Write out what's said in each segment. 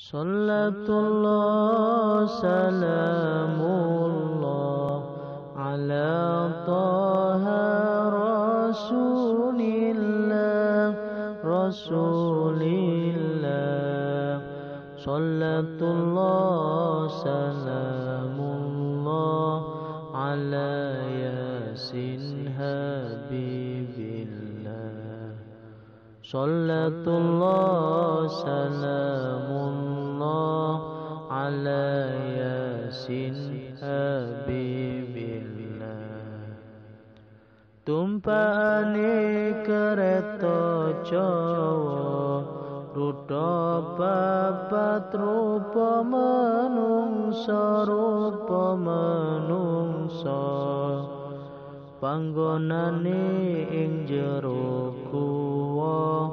Salatullah salamullah ala taha rasulillah. Salatullah salamullah ala yasin habibillah. Salatullah salamullah ala yasin habibillah. Tumpaane kereta Jawa rudha papat rupa manungsa panggonane ing jero guwa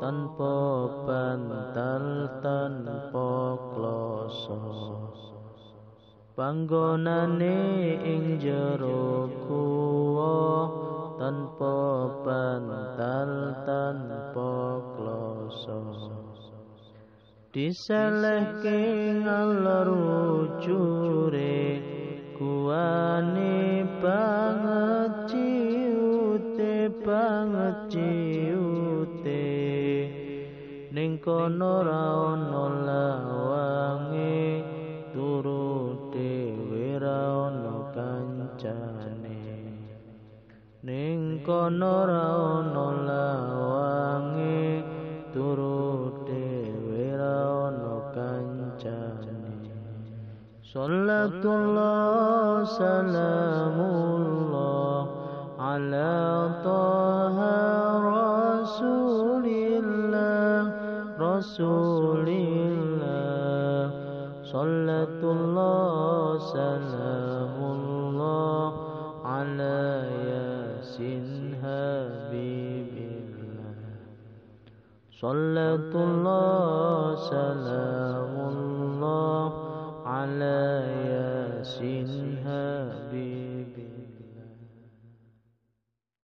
tanpa bantal tanpa kloso. Panggonane ing jero guwa tanpa bantal tanpa kloso. Diselehke ngalor ujure guwane banget ciute ning kono ra ono lawange turu dhewe ra ono kancane. Ning kono ra ono lawange turu dhewe ra ono kancane. Salatullah salamullah ala taha rasulillah. Salatullah salamullah ala yasin habibillah. Salatullah salamullah